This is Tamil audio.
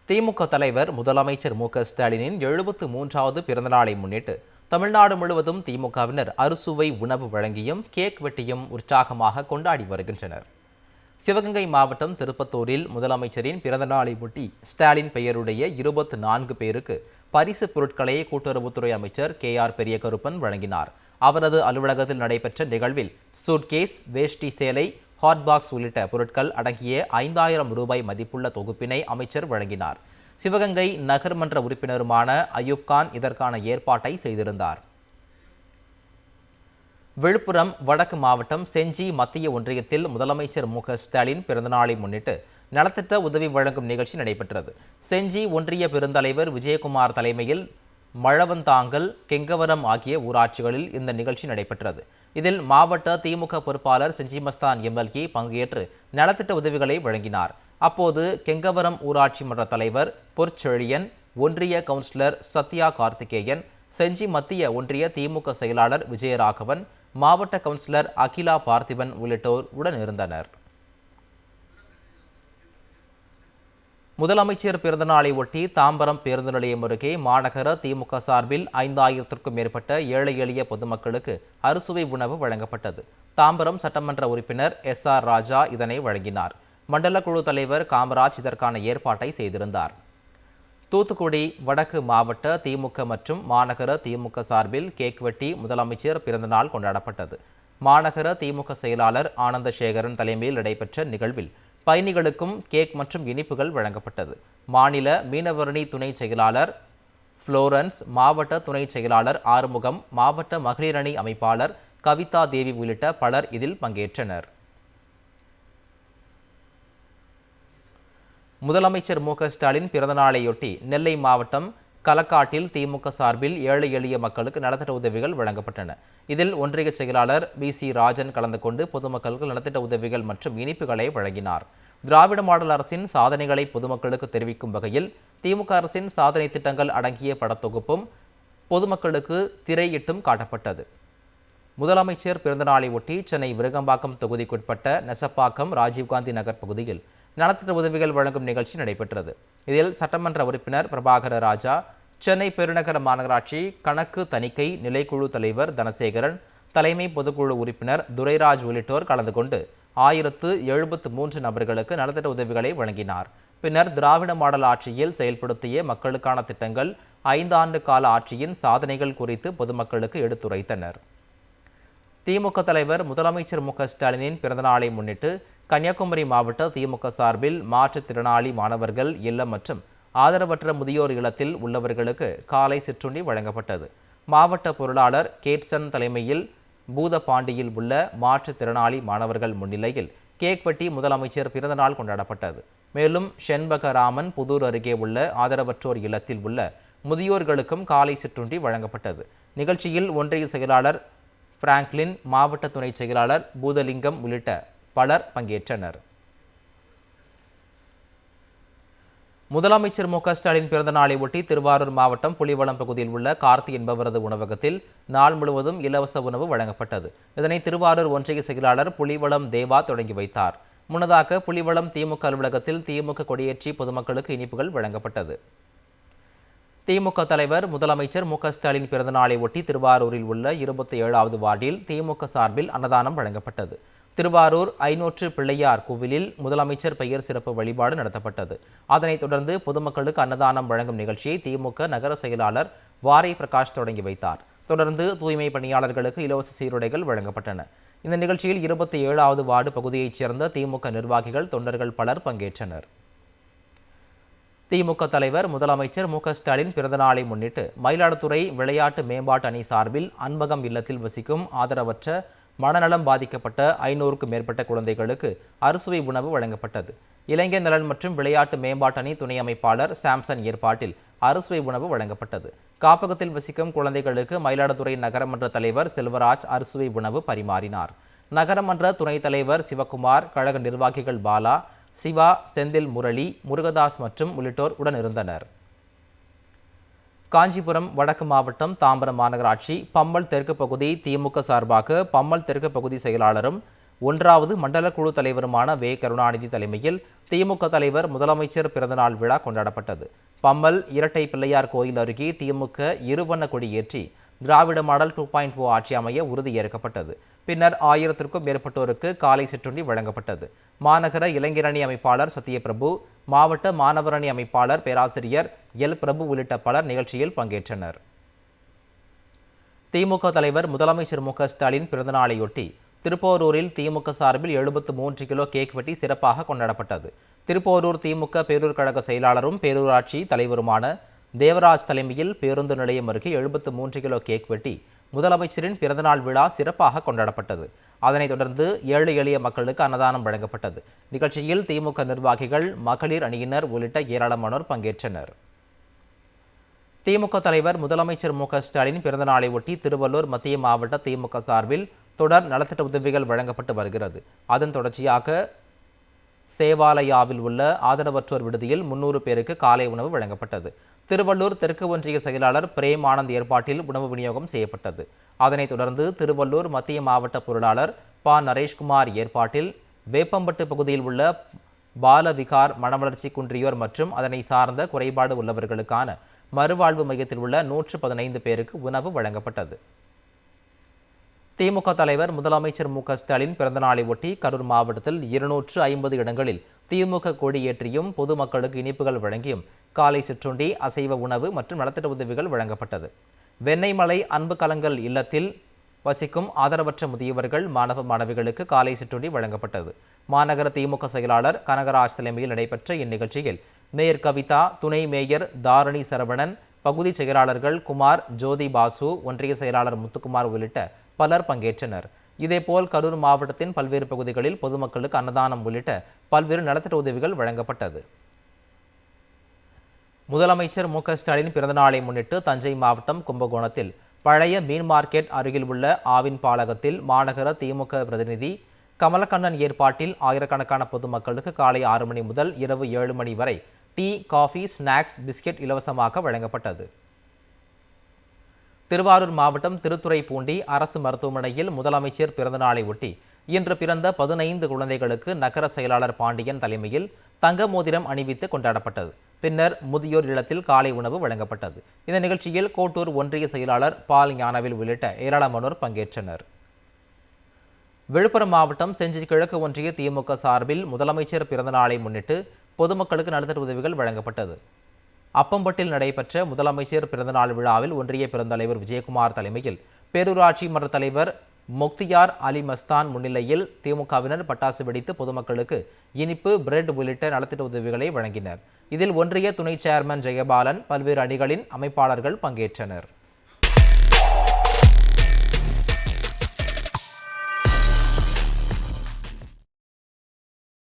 திமுக தலைவர் முதலமைச்சர் மு.க.ஸ்டாலினின் 73வது பிறந்தநாளை முன்னிட்டு தமிழ்நாடு முழுவதும் திமுகவினர் அறுசுவை உணவு வழங்கியும் கேக் வெட்டியும் உற்சாகமாக கொண்டாடி வருகின்றனர். சிவகங்கை மாவட்டம் திருப்பத்தூரில் முதலமைச்சரின் பிறந்தநாளை ஒட்டி ஸ்டாலின் பெயருடைய 24 பேருக்கு பரிசு பொருட்களை கூட்டுறவுத்துறை அமைச்சர் கே.ஆர். பெரியகருப்பன் வழங்கினார். அவரது அலுவலகத்தில் நடைபெற்ற நிகழ்வில் சூட்கேஸ், வேஷ்டி சேலை, ஹாட்பாக்ஸ் உள்ளிட்ட பொருட்கள் அடங்கிய 5000 ரூபாய் மதிப்புள்ள தொகுப்பினை அமைச்சர் வழங்கினார். சிவகங்கை நகர்மன்ற உறுப்பினருமான அயூப் கான் இதற்கான ஏற்பாட்டை செய்திருந்தார். விழுப்புரம் வடக்கு மாவட்டம் செஞ்சி மத்திய ஒன்றியத்தில் முதலமைச்சர் மு.க.ஸ்டாலின் பிறந்தநாளை முன்னிட்டு நலத்திட்ட உதவி வழங்கும் நிகழ்ச்சி நடைபெற்றது. செஞ்சி ஒன்றிய பெருந்தலைவர் விஜயகுமார் தலைமையில் மழவந்தாங்கல், கெங்கவரம் ஆகிய ஊராட்சிகளில் இந்த நிகழ்ச்சி நடைபெற்றது. இதில் மாவட்ட திமுக பொறுப்பாளர் செஞ்சிமஸ்தான் எம்எல்ஏ பங்கேற்று நலத்திட்ட உதவிகளை வழங்கினார். அப்போது கெங்கவரம் ஊராட்சி மன்ற தலைவர் பொற்செழியன், ஒன்றிய கவுன்சிலர் சத்யா கார்த்திகேயன், செஞ்சி மத்திய ஒன்றிய திமுக செயலாளர் விஜயராகவன், மாவட்ட கவுன்சிலர் அகிலா பார்த்திபன் உள்ளிட்டோர் உடனிருந்தனர். முதலமைச்சர் பிறந்தநாளை ஒட்டி தாம்பரம் பேருந்து நிலையம் அருகே மாநகர திமுக சார்பில் 5000த்திற்கும் மேற்பட்ட ஏழை எளிய பொதுமக்களுக்கு அறுசுவை உணவு வழங்கப்பட்டது. தாம்பரம் சட்டமன்ற உறுப்பினர் எஸ்.ஆர். ராஜா இதனை வழங்கினார். மண்டல குழு தலைவர் காமராஜ் இதற்கான ஏற்பாட்டை செய்திருந்தார். தூத்துக்குடி வடக்கு மாவட்ட திமுக மற்றும் மாநகர திமுக சார்பில் கேக் வெட்டி முதலமைச்சர் பிறந்தநாள் கொண்டாடப்பட்டது. மாநகர திமுக செயலாளர் ஆனந்தசேகரன் தலைமையில் நடைபெற்ற நிகழ்வில் பயணிகளுக்கும் கேக் மற்றும் இனிப்புகள் வழங்கப்பட்டது. மாநில மீனவரணி துணை செயலாளர் புளோரன்ஸ், மாவட்ட துணை செயலாளர் ஆறுமுகம், மாவட்ட மகளிரணி அமைப்பாளர் கவிதா தேவி உள்ளிட்ட பலர் இதில் பங்கேற்றனர். முதலமைச்சர் மு.க.ஸ்டாலின் பிறந்தநாளையொட்டி நெல்லை மாவட்டம் களக்காட்டில் திமுக சார்பில் ஏழை எளிய மக்களுக்கு நலத்திட்ட உதவிகள் வழங்கப்பட்டன. இதில் ஒன்றிய செயலாளர் வி.சி. ராஜன் கலந்து கொண்டு பொதுமக்களுக்கு நலத்திட்ட உதவிகள் மற்றும் இனிப்புகளை வழங்கினார். திராவிட மாடல் அரசின் சாதனைகளை பொதுமக்களுக்கு தெரிவிக்கும் வகையில் திமுக அரசின் சாதனை திட்டங்கள் அடங்கிய படத்தொகுப்பும் பொதுமக்களுக்கு திரையிட்டும் காட்டப்பட்டது. முதலமைச்சர் பிறந்தநாளை ஒட்டி சென்னை விருகம்பாக்கம் தொகுதிக்குட்பட்ட நெசப்பாக்கம், ராஜீவ்காந்தி நகர் பகுதியில் நலத்திட்ட உதவிகள் வழங்கும் நிகழ்ச்சி நடைபெற்றது. இதில் சட்டமன்ற உறுப்பினர் பிரபாகர ராஜா, சென்னை பெருநகர மாநகராட்சி கணக்கு தணிக்கை நிலைக்குழு தலைவர் தனசேகரன், தலைமை பொதுக்குழு உறுப்பினர் துரைராஜ் உள்ளிட்டோர் கலந்து கொண்டு 1073 நபர்களுக்கு நலத்திட்ட உதவிகளை வழங்கினார். பின்னர் திராவிட மாடல் ஆட்சியில் செயல்படுத்திய மக்களுக்கான திட்டங்கள், 5 ஆண்டு கால ஆட்சியின் சாதனைகள் குறித்து பொதுமக்களுக்கு எடுத்துரைத்தனர். திமுக தலைவர் முதலமைச்சர் மு.க.ஸ்டாலினின் பிறந்தநாளை முன்னிட்டு கன்னியாகுமரி மாவட்ட திமுக சார்பில் மாற்றுத்திறனாளி மாணவர்கள் இல்லம் மற்றும் ஆதரவற்ற முதியோர் இல்லத்தில் உள்ளவர்களுக்கு காலை சிற்றுண்டி வழங்கப்பட்டது. மாவட்ட பொருளாளர் கேட்சன் தலைமையில் பூதப்பாண்டியில் உள்ள மாற்றுத்திறனாளி மாணவர்கள் முன்னிலையில் கேக் வெட்டி முதலமைச்சர் பிறந்தநாள் கொண்டாடப்பட்டது. மேலும் செண்பகராமன் புதூர் அருகே உள்ள ஆதரவற்றோர் இல்லத்தில் உள்ள முதியோர்களுக்கும் காலை சிற்றுண்டி வழங்கப்பட்டது. நிகழ்ச்சியில் ஒன்றிய செயலாளர் பிராங்க்லின், மாவட்ட துணை செயலாளர் பூதலிங்கம் உள்ளிட்ட பலர் பங்கேற்றனர். முதலமைச்சர் மு.க.ஸ்டாலின் பிறந்த நாளை ஒட்டி திருவாரூர் மாவட்டம் புலிவளம் பகுதியில் உள்ள கார்த்தி என்பவரது உணவகத்தில் நாள் முழுவதும் இலவச உணவு வழங்கப்பட்டது. இதனை திருவாரூர் ஒன்றிய செயலாளர் புலிவளம் தேவா தொடங்கி வைத்தார். முன்னதாக புலிவளம் திமுக அலுவலகத்தில் திமுக கொடியேற்றி பொதுமக்களுக்கு இனிப்புகள் வழங்கப்பட்டது. திமுக தலைவர் முதலமைச்சர் மு.க.ஸ்டாலின் பிறந்த நாளை ஒட்டி திருவாரூரில் உள்ள 27வது வார்டில் திமுக சார்பில் அன்னதானம் வழங்கப்பட்டது. திருவாரூர் ஐநூற்று பிள்ளையார் கோவிலில் முதலமைச்சர் பெயர் சிறப்பு வழிபாடு நடத்தப்பட்டது. அதனைத் தொடர்ந்து பொதுமக்களுக்கு அன்னதானம் வழங்கும் நிகழ்ச்சியை திமுக நகர செயலாளர் வாரை பிரகாஷ் தொடங்கி வைத்தார். தொடர்ந்து தூய்மை பணியாளர்களுக்கு இலவச சீருடைகள் வழங்கப்பட்டன. இந்த நிகழ்ச்சியில் 27வது வார்டு பகுதியைச் சேர்ந்த திமுக நிர்வாகிகள், தொண்டர்கள் பலர் பங்கேற்றனர். திமுக தலைவர் முதலமைச்சர் மு.க.ஸ்டாலின் பிறந்தநாளை முன்னிட்டு மயிலாடுதுறை விளையாட்டு மேம்பாட்டு அணி சார்பில் அன்பகம் இல்லத்தில் வசிக்கும் ஆதரவற்ற மனநலம் பாதிக்கப்பட்ட 500க்கும் மேற்பட்ட குழந்தைகளுக்கு அறுசுவை உணவு வழங்கப்பட்டது. இளைஞர் நலன் மற்றும் விளையாட்டு மேம்பாட்டு அணி துணை அமைப்பாளர் சாம்சன் ஏற்பாட்டில் அறுசுவை உணவு வழங்கப்பட்டது. காப்பகத்தில் வசிக்கும் குழந்தைகளுக்கு மயிலாடுதுறை நகரமன்ற தலைவர் செல்வராஜ் அறுசுவை உணவு பரிமாறினார். நகரமன்ற துணைத் தலைவர் சிவகுமார், கழக நிர்வாகிகள் பாலா, சிவா, செந்தில் முரளி, முருகதாஸ் மற்றும் உள்ளிட்டோர் உடனிருந்தனர். காஞ்சிபுரம் வடக்கு மாவட்டம் தாம்பரம் மாநகராட்சி பம்மல் தெற்கு பகுதி திமுக சார்பாக பம்மல் தெற்கு பகுதி செயலாளரும் 1வது மண்டல குழு தலைவருமான வே. கருணாநிதி தலைமையில் திமுக தலைவர் முதலமைச்சர் பிறந்தநாள் விழா கொண்டாடப்பட்டது. பம்மல் இரட்டை பிள்ளையார் கோயில் அருகே திமுக இருவண்ண கொடியேற்றி திராவிட மாடல் 2.0 ஆட்சி அமைய உறுதியேற்கப்பட்டது. பின்னர் 1000க்கும் மேற்பட்டோருக்கு காலை சிற்றுண்டி வழங்கப்பட்டது. மாநகர இளைஞரணி அமைப்பாளர் சத்யபிரபு, மாவட்ட மாணவரணி அமைப்பாளர் பேராசிரியர் எல் பிரபு உள்ளிட்ட பலர் நிகழ்ச்சியில் பங்கேற்றனர். திமுக தலைவர் முதலமைச்சர் மு.க.ஸ்டாலின் பிறந்தநாளையொட்டி திருப்போரூரில் திமுக சார்பில் 73 கிலோ கேக் வெட்டி சிறப்பாக கொண்டாடப்பட்டது. திருப்போரூர் திமுக பேரூர் கழக செயலாளரும் பேரூராட்சி தலைவருமான தேவராஜ் தலைமையில் பேருந்து நிலையம் அருகே 73 கிலோ கேக் வெட்டி முதலமைச்சரின் பிறந்தநாள் விழா சிறப்பாக கொண்டாடப்பட்டது. அதனைத் தொடர்ந்து ஏழை எளிய மக்களுக்கு அன்னதானம் வழங்கப்பட்டது. நிகழ்ச்சியில் திமுக நிர்வாகிகள், மகளிர் அணியினர் உள்ளிட்ட ஏராளமானோர் பங்கேற்றனர். திமுக தலைவர் முதலமைச்சர் மு.க.ஸ்டாலின் பிறந்தநாளை ஒட்டி திருவள்ளூர் மத்திய மாவட்ட திமுக சார்பில் தொடர் நலத்திட்ட உதவிகள் வழங்கப்பட்டு வருகிறது. அதன் தொடர்ச்சியாக சேவாலயாவில் உள்ள ஆதரவற்றோர் விடுதியில் 300 பேருக்கு காலை உணவு வழங்கப்பட்டது. திருவள்ளூர் தெற்கு ஒன்றிய செயலாளர் பிரேம் ஆனந்த் ஏற்பாட்டில் உணவு விநியோகம் செய்யப்பட்டது. அதனைத் தொடர்ந்து திருவள்ளூர் மத்திய மாவட்ட பொருளாளர் ப. நரேஷ்குமார் ஏற்பாட்டில் வேப்பம்பட்டு பகுதியில் உள்ள பாலவிகார், மனவளர்ச்சி குன்றியோர் மற்றும் அதனை சார்ந்த குறைபாடு உள்ளவர்களுக்கான மறுவாழ்வு மையத்தில் உள்ள 115 பேருக்கு உணவு வழங்கப்பட்டது. திமுக தலைவர் முதலமைச்சர் மு.க.ஸ்டாலின் பிறந்தநாளை ஒட்டி கரூர் மாவட்டத்தில் 250 இடங்களில் திமுக கொடியேற்றியும் பொதுமக்களுக்கு இனிப்புகள் வழங்கியும் காலை சிற்றுண்டி, அசைவ உணவு மற்றும் நலத்திட்ட உதவிகள் வழங்கப்பட்டது. வெண்ணெய்மலை அன்பு கலங்கல் இல்லத்தில் வசிக்கும் ஆதரவற்ற முதியவர்கள், மாணவ மாணவிகளுக்கு காலை சிற்றுண்டி வழங்கப்பட்டது. மாநகர திமுக செயலாளர் கனகராஜ் தலைமையில் நடைபெற்ற இந்நிகழ்ச்சியில் மேயர் கவிதா, துணை மேயர் தாரணி சரவணன், பகுதி செயலாளர்கள் குமார், ஜோதி பாசு, ஒன்றிய செயலாளர் முத்துக்குமார் உள்ளிட்ட பலர் பங்கேற்றனர். இதேபோல் கரூர் மாவட்டத்தின் பல்வேறு பகுதிகளில் பொதுமக்களுக்கு அன்னதானம் உள்ளிட்ட பல்வேறு நலத்திட்ட உதவிகள் வழங்கப்பட்டது. முதலமைச்சர் மு.க.ஸ்டாலின் பிறந்தநாளை முன்னிட்டு தஞ்சை மாவட்டம் கும்பகோணத்தில் பழைய மீன் மார்க்கெட் அருகில் உள்ள ஆவின் பாலகத்தில் மாநகர திமுக பிரதிநிதி கமலக்கண்ணன் ஏற்பாட்டில் ஆயிரக்கணக்கான பொதுமக்களுக்கு காலை 6 மணி முதல் இரவு 7 மணி வரை டீ, காஃபி, ஸ்நாக்ஸ், பிஸ்கெட் இலவசமாக வழங்கப்பட்டது. திருவாரூர் மாவட்டம் திருத்துறைப்பூண்டி அரசு மருத்துவமனையில் முதலமைச்சர் பிறந்தநாளை ஒட்டி இன்று பிறந்த 15 குழந்தைகளுக்கு நகர செயலாளர் பாண்டியன் தலைமையில் தங்க மோதிரம் அணிவித்து கொண்டாடப்பட்டது. பின்னர் முதியோர் இல்லத்தில் காலை உணவு வழங்கப்பட்டது. இந்த நிகழ்ச்சியில் கோட்டூர் ஒன்றிய செயலாளர் பால் ஞானவேல் உள்ளிட்ட ஏராளமானோர் பங்கேற்றனர். விழுப்புரம் மாவட்டம் செஞ்சி கிழக்கு ஒன்றிய திமுக சார்பில் முதலமைச்சர் பிறந்தநாளை முன்னிட்டு பொதுமக்களுக்கு நலத்திட்ட உதவிகள் வழங்கப்பட்டது. அப்பம்பட்டில் நடைபெற்ற முதலமைச்சர் பிறந்தநாள் விழாவில் ஒன்றிய பெருந்தலைவர் விஜயகுமார் தலைமையில் பேரூராட்சி மன்ற தலைவர் முக்தியார் அலி மஸ்தான் முன்னிலையில் திமுகவினர் பட்டாசு வெடித்து பொதுமக்களுக்கு இனிப்பு, பிரெட் உள்ளிட்ட நலத்திட்ட உதவிகளை வழங்கினர். இதில் ஒன்றிய துணை சேர்மன் ஜெயபாலன், பல்வேறு அணிகளின் அமைப்பாளர்கள் பங்கேற்றனர்.